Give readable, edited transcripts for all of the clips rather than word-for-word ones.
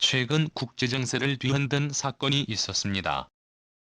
최근 국제정세를 뒤흔든 사건이 있었습니다.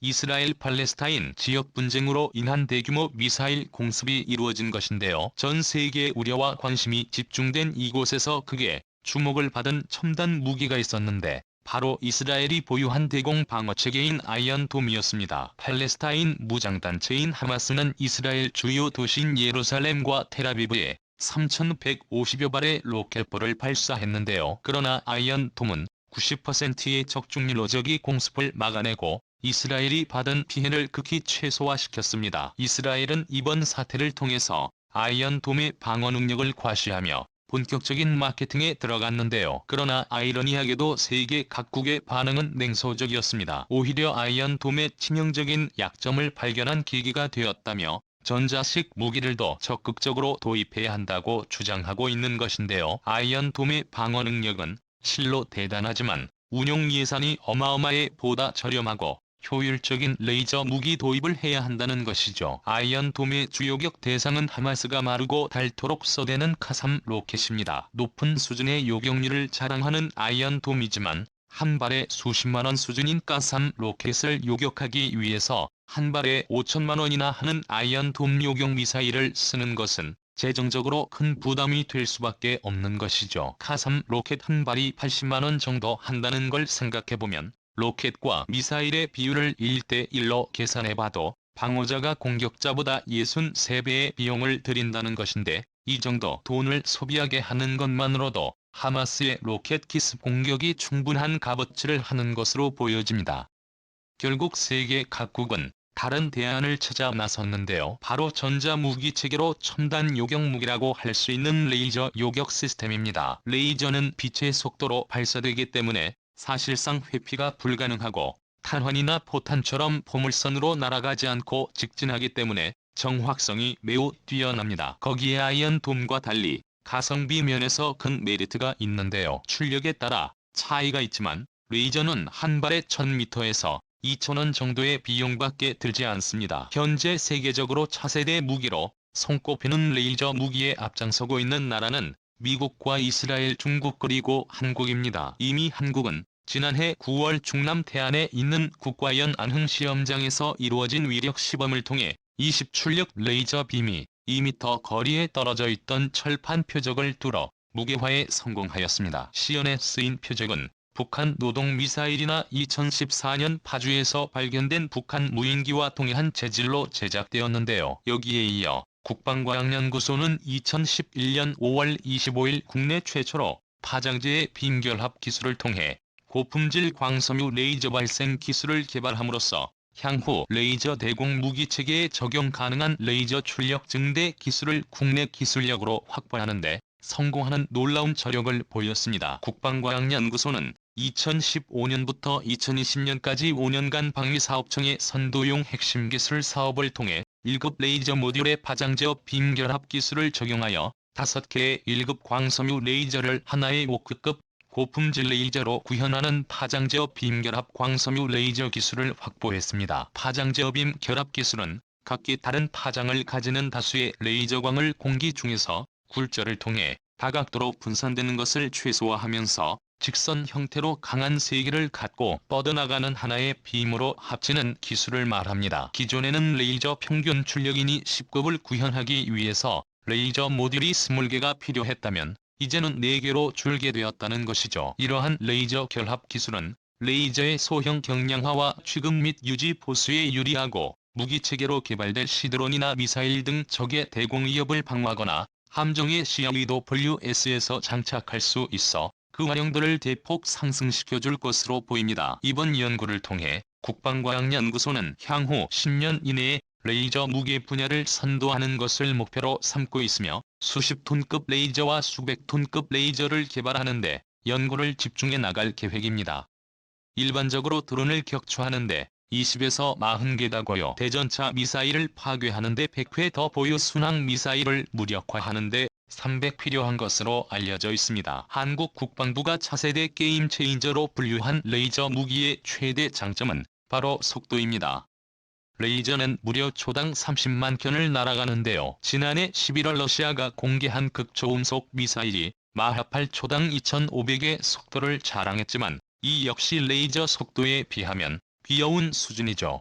이스라엘 팔레스타인 지역 분쟁으로 인한 대규모 미사일 공습이 이루어진 것인데요. 전 세계의 우려와 관심이 집중된 이곳에서 크게 주목을 받은 첨단 무기가 있었는데 바로 이스라엘이 보유한 대공 방어체계인 아이언돔이었습니다. 팔레스타인 무장단체인 하마스는 이스라엘 주요 도시인 예루살렘과 텔아비브에 3,150여 발의 로켓포를 발사했는데요. 그러나 아이언돔은 90%의 적중률로 적이 공습을 막아내고 이스라엘이 받은 피해를 극히 최소화시켰습니다. 이스라엘은 이번 사태를 통해서 아이언돔의 방어 능력을 과시하며 본격적인 마케팅에 들어갔는데요. 그러나 아이러니하게도 세계 각국의 반응은 냉소적이었습니다. 오히려 아이언돔의 치명적인 약점을 발견한 계기가 되었다며 전자식 무기를 더 적극적으로 도입해야 한다고 주장하고 있는 것인데요. 아이언돔의 방어 능력은 실로 대단하지만 운용 예산이 어마어마해 보다 저렴하고 효율적인 레이저 무기 도입을 해야 한다는 것이죠. 아이언돔의 주요격 대상은 하마스가 마르고 닳도록 쏘대는 카삼 로켓입니다. 높은 수준의 요격률을 자랑하는 아이언돔이지만 한 발에 수십만 원 수준인 카삼 로켓을 요격하기 위해서 한 발에 5천만 원이나 하는 아이언돔 요격 미사일을 쓰는 것은 재정적으로 큰 부담이 될 수밖에 없는 것이죠. 카삼 로켓 한 발이 80만 원 정도 한다는 걸 생각해보면 로켓과 미사일의 비율을 1대1로 계산해봐도 방어자가 공격자보다 63배의 비용을 들인다는 것인데 이 정도 돈을 소비하게 하는 것만으로도 하마스의 로켓 기습 공격이 충분한 값어치를 하는 것으로 보여집니다. 결국 세계 각국은 다른 대안을 찾아 나섰는데요. 바로 전자무기체계로 첨단 요격무기라고 할 수 있는 레이저 요격 시스템입니다. 레이저는 빛의 속도로 발사되기 때문에 사실상 회피가 불가능하고 탄환이나 포탄처럼 포물선으로 날아가지 않고 직진하기 때문에 정확성이 매우 뛰어납니다. 거기에 아이언돔과 달리 가성비 면에서 큰 메리트가 있는데요. 출력에 따라 차이가 있지만 레이저는 한 발에 1000m에서 2,000원 정도의 비용밖에 들지 않습니다. 현재 세계적으로 차세대 무기로 손꼽히는 레이저 무기에 앞장서고 있는 나라는 미국과 이스라엘, 중국 그리고 한국입니다. 이미 한국은 지난해 9월 충남 태안에 있는 국가연 안흥시험장에서 이루어진 위력 시범을 통해 20출력 레이저 빔이 2m 거리에 떨어져 있던 철판 표적을 뚫어 무게화에 성공하였습니다. 시연에 쓰인 표적은 북한 노동미사일이나 2014년 파주에서 발견된 북한 무인기와 동일한 재질로 제작되었는데요. 여기에 이어 국방과학연구소는 2011년 5월 25일 국내 최초로 파장제의 빔결합 기술을 통해 고품질 광섬유 레이저 발생 기술을 개발함으로써 향후 레이저 대공 무기체계에 적용 가능한 레이저 출력 증대 기술을 국내 기술력으로 확보하는 데 성공하는 놀라운 저력을 보였습니다. 국방과학연구소는 2015년부터 2020년까지 5년간 방위사업청의 선도용 핵심 기술 사업을 통해 1급 레이저 모듈의 파장제어 빔 결합 기술을 적용하여 5개의 1급 광섬유 레이저를 하나의 5급급 고품질 레이저로 구현하는 파장제어 빔 결합 광섬유 레이저 기술을 확보했습니다. 파장제어 빔 결합 기술은 각기 다른 파장을 가지는 다수의 레이저광을 공기 중에서 굴절을 통해 다각도로 분산되는 것을 최소화하면서 직선 형태로 강한 세기를 갖고 뻗어나가는 하나의 빔으로 합치는 기술을 말합니다. 기존에는 레이저 평균 출력인이 10급을 구현하기 위해서 레이저 모듈이 20개가 필요했다면 이제는 4개로 줄게 되었다는 것이죠. 이러한 레이저 결합 기술은 레이저의 소형 경량화와 취급 및 유지 보수에 유리하고 무기체계로 개발될 시드론이나 미사일 등 적의 대공 위협을 방어하거나 함정의 CLEWS에서 장착할 수 있어 그 활용도를 대폭 상승시켜줄 것으로 보입니다. 이번 연구를 통해 국방과학연구소는 향후 10년 이내에 레이저 무기 분야를 선도하는 것을 목표로 삼고 있으며 수십 톤급 레이저와 수백 톤급 레이저를 개발하는 데 연구를 집중해 나갈 계획입니다. 일반적으로 드론을 격추하는데 20에서 40개다고요. 대전차 미사일을 파괴하는데 100회 더 보유 순항 미사일을 무력화하는데 300 필요한 것으로 알려져 있습니다. 한국 국방부가 차세대 게임 체인저로 분류한 레이저 무기의 최대 장점은 바로 속도입니다. 레이저는 무려 초당 30만 켠을 날아가는데요. 지난해 11월 러시아가 공개한 극초음속 미사일이 마하8 초당 2,500의 속도를 자랑했지만 이 역시 레이저 속도에 비하면 귀여운 수준이죠.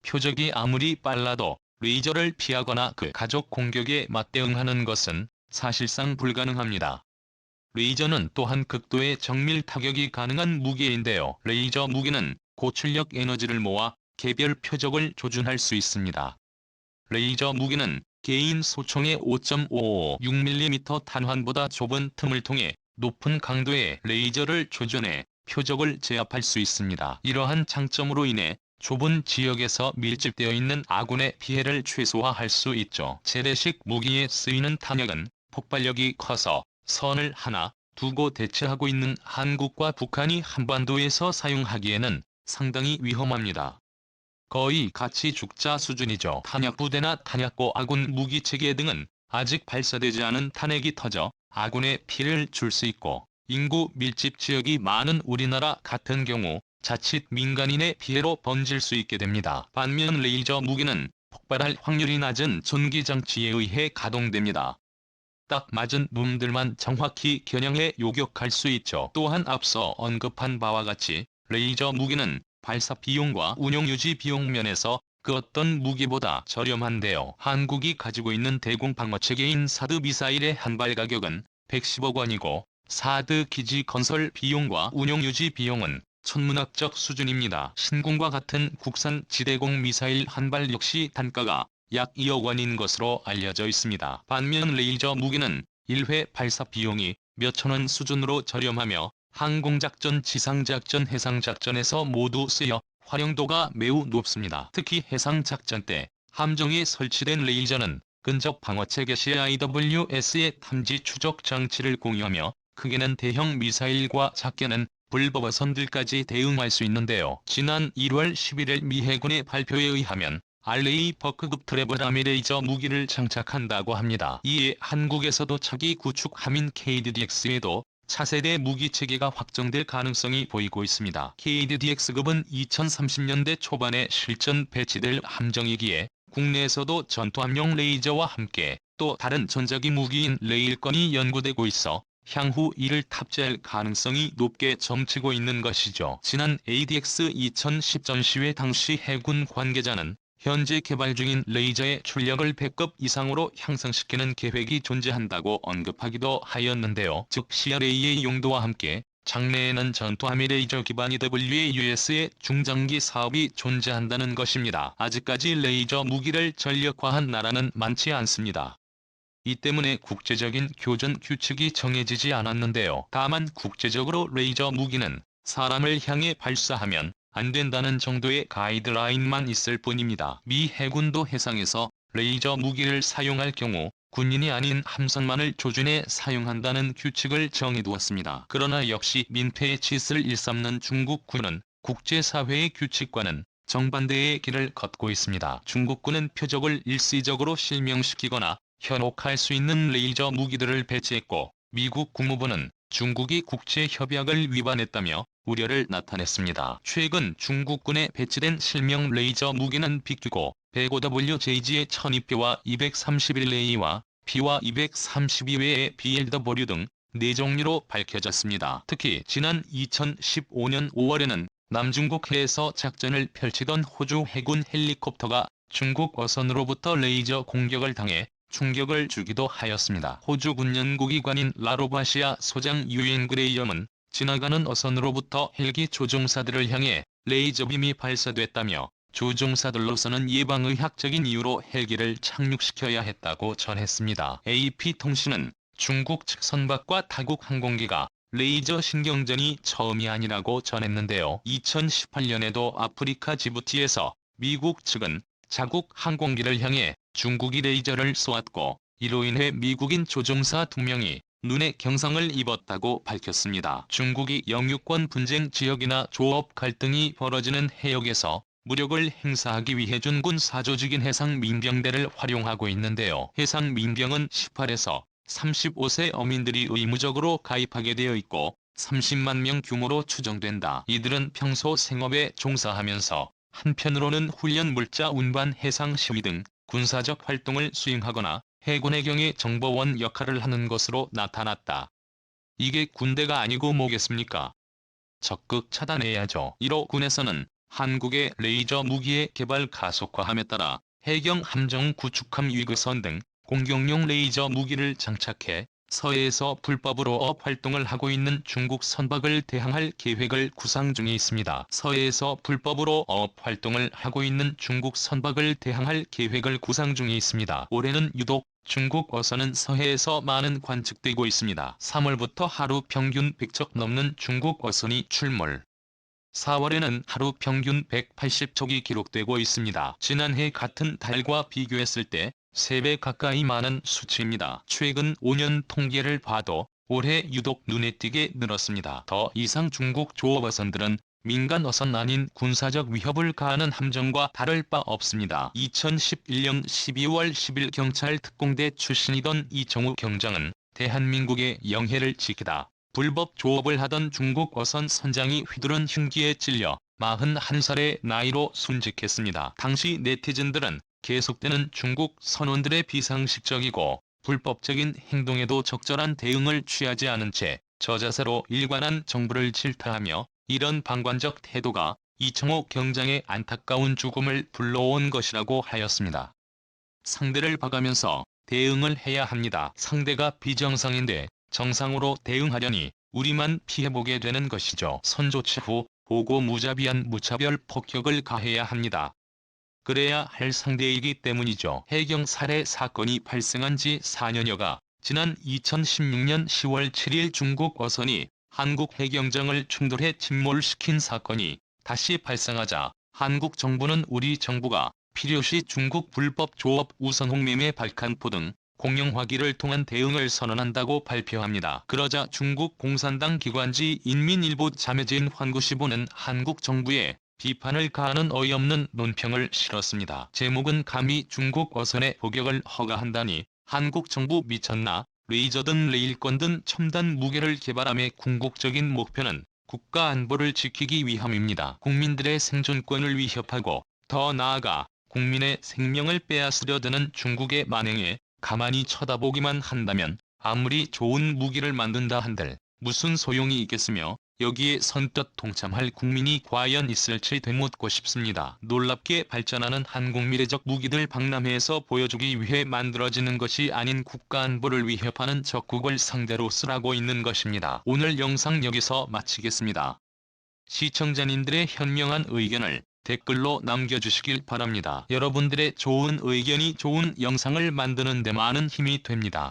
표적이 아무리 빨라도 레이저를 피하거나 그 가족 공격에 맞대응하는 것은 사실상 불가능합니다. 레이저는 또한 극도의 정밀 타격이 가능한 무기인데요. 레이저 무기는 고출력 에너지를 모아 개별 표적을 조준할 수 있습니다. 레이저 무기는 개인 소총의 5.556mm 탄환보다 좁은 틈을 통해 높은 강도의 레이저를 조준해 표적을 제압할 수 있습니다. 이러한 장점으로 인해 좁은 지역에서 밀집되어 있는 아군의 피해를 최소화할 수 있죠. 재래식 무기에 쓰이는 탄약은 폭발력이 커서 선을 하나, 두고 대치하고 있는 한국과 북한이 한반도에서 사용하기에는 상당히 위험합니다. 거의 같이 죽자 수준이죠. 탄약부대나 탄약고 아군 무기체계 등은 아직 발사되지 않은 탄핵이 터져 아군의 피해를 줄 수 있고, 인구 밀집 지역이 많은 우리나라 같은 경우 자칫 민간인의 피해로 번질 수 있게 됩니다. 반면 레이저 무기는 폭발할 확률이 낮은 전기장치에 의해 가동됩니다. 딱 맞은 놈들만 정확히 겨냥해 요격할 수 있죠. 또한 앞서 언급한 바와 같이 레이저 무기는 발사 비용과 운용 유지 비용 면에서 그 어떤 무기보다 저렴한데요. 한국이 가지고 있는 대공 방어체계인 사드 미사일의 한 발 가격은 110억 원이고 사드 기지 건설 비용과 운용 유지 비용은 천문학적 수준입니다. 신궁과 같은 국산 지대공 미사일 한 발 역시 단가가 약 2억 원인 것으로 알려져 있습니다. 반면 레이저 무기는 1회 발사 비용이 몇천 원 수준으로 저렴하며 항공작전, 지상작전, 해상작전에서 모두 쓰여 활용도가 매우 높습니다. 특히 해상작전 때 함정에 설치된 레이저는 근접 방어체계 CIWS의 탐지 추적 장치를 공유하며 크게는 대형 미사일과 작게는 불법어선들까지 대응할 수 있는데요. 지난 1월 11일 미 해군의 발표에 의하면 RA 버크급 트래블 아미 레이저 무기를 장착한다고 합니다. 이에 한국에서도 차기 구축 함인 KDDX에도 차세대 무기체계가 확정될 가능성이 보이고 있습니다. KDDX급은 2030년대 초반에 실전 배치될 함정이기에 국내에서도 전투함용 레이저와 함께 또 다른 전자기 무기인 레일건이 연구되고 있어 향후 이를 탑재할 가능성이 높게 점치고 있는 것이죠. 지난 ADX 2010 전시회 당시 해군 관계자는 현재 개발 중인 레이저의 출력을 100급 이상으로 향상시키는 계획이 존재한다고 언급하기도 하였는데요. 즉 CRA의 용도와 함께 장래에는 전투함의 레이저 기반 EWAUS의 중장기 사업이 존재한다는 것입니다. 아직까지 레이저 무기를 전력화한 나라는 많지 않습니다. 이 때문에 국제적인 교전 규칙이 정해지지 않았는데요. 다만 국제적으로 레이저 무기는 사람을 향해 발사하면 안 된다는 정도의 가이드라인만 있을 뿐입니다. 미 해군도 해상에서 레이저 무기를 사용할 경우 군인이 아닌 함선만을 조준해 사용한다는 규칙을 정해두었습니다. 그러나 역시 민폐의 짓을 일삼는 중국군은 국제사회의 규칙과는 정반대의 길을 걷고 있습니다. 중국군은 표적을 일시적으로 실명시키거나 현혹할 수 있는 레이저 무기들을 배치했고, 미국 국무부는 중국이 국제협약을 위반했다며 우려를 나타냈습니다. 최근 중국군에 배치된 실명 레이저 무기는 BQ고 105WJG의 1200와 231A와 B와 232외의 BLW 등 4종류로 밝혀졌습니다. 특히 지난 2015년 5월에는 남중국 해에서 작전을 펼치던 호주 해군 헬리콥터가 중국 어선으로부터 레이저 공격을 당해 충격을 주기도 하였습니다. 호주 군연구기관인 라로바시아 소장 유엔 그레이엄은 지나가는 어선으로부터 헬기 조종사들을 향해 레이저빔이 발사됐다며 조종사들로서는 예방의학적인 이유로 헬기를 착륙시켜야 했다고 전했습니다. AP통신은 중국 측 선박과 타국 항공기가 레이저 신경전이 처음이 아니라고 전했는데요. 2018년에도 아프리카 지부티에서 미국 측은 자국 항공기를 향해 중국이 레이저를 쏘았고, 이로 인해 미국인 조종사 2명이 눈에 경상을 입었다고 밝혔습니다. 중국이 영유권 분쟁 지역이나 조업 갈등이 벌어지는 해역에서 무력을 행사하기 위해 준군 사조직인 해상민병대를 활용하고 있는데요. 해상민병은 18에서 35세 어민들이 의무적으로 가입하게 되어 있고 30만 명 규모로 추정된다. 이들은 평소 생업에 종사하면서 한편으로는 훈련 물자 운반 해상 시위 등 군사적 활동을 수행하거나 해군의 경의 정보원 역할을 하는 것으로 나타났다. 이게 군대가 아니고 뭐겠습니까? 적극 차단해야죠. 이로 군에서는 한국의 레이저 무기의 개발 가속화함에 따라 해경 함정 구축함 위급선 등 공격용 레이저 무기를 장착해 서해에서 불법으로 어업 활동을 하고 있는 중국 선박을 대항할 계획을 구상 중에 있습니다. 서해에서 불법으로 어업 활동을 하고 있는 중국 선박을 대항할 계획을 구상 중에 있습니다. 올해는 유독 중국 어선은 서해에서 많은 관측되고 있습니다. 3월부터 하루 평균 100척 넘는 중국 어선이 출몰. 4월에는 하루 평균 180척이 기록되고 있습니다. 지난해 같은 달과 비교했을 때 3배 가까이 많은 수치입니다. 최근 5년 통계를 봐도 올해 유독 눈에 띄게 늘었습니다. 더 이상 중국 조업어선들은 민간 어선 아닌 군사적 위협을 가하는 함정과 다를 바 없습니다. 2011년 12월 10일 경찰 특공대 출신이던 이정우 경장은 대한민국의 영해를 지키다 불법 조업을 하던 중국 어선 선장이 휘두른 흉기에 찔려 41살의 나이로 순직했습니다. 당시 네티즌들은 계속되는 중국 선원들의 비상식적이고 불법적인 행동에도 적절한 대응을 취하지 않은 채 저자세로 일관한 정부를 질타하며 이런 방관적 태도가 이정호 경장의 안타까운 죽음을 불러온 것이라고 하였습니다. 상대를 봐가면서 대응을 해야 합니다. 상대가 비정상인데 정상으로 대응하려니 우리만 피해보게 되는 것이죠. 선조치 후 보고 무자비한 무차별 폭격을 가해야 합니다. 그래야 할 상대이기 때문이죠. 해경 살해 사건이 발생한 지 4년여가 지난 2016년 10월 7일 중국 어선이 한국 해경정을 충돌해 침몰시킨 사건이 다시 발생하자 한국 정부는 우리 정부가 필요시 중국 불법 조업 우선 홍매매 발칸포 등 공영화기를 통한 대응을 선언한다고 발표합니다. 그러자 중국 공산당 기관지 인민일보 자매진 환구시보는 한국 정부에 비판을 가하는 어이없는 논평을 실었습니다. 제목은 감히 중국 어선의 포격을 허가한다니 한국 정부 미쳤나? 레이저든 레일건 등 첨단 무기를 개발함의 궁극적인 목표는 국가 안보를 지키기 위함입니다. 국민들의 생존권을 위협하고 더 나아가 국민의 생명을 빼앗으려 드는 중국의 만행에 가만히 쳐다보기만 한다면 아무리 좋은 무기를 만든다 한들 무슨 소용이 있겠으며 여기에 선뜻 동참할 국민이 과연 있을지 되묻고 싶습니다. 놀랍게 발전하는 한국미래적 무기들 박람회에서 보여주기 위해 만들어지는 것이 아닌 국가안보를 위협하는 적국을 상대로 쓰라고 있는 것입니다. 오늘 영상 여기서 마치겠습니다. 시청자님들의 현명한 의견을 댓글로 남겨주시길 바랍니다. 여러분들의 좋은 의견이 좋은 영상을 만드는 데 많은 힘이 됩니다.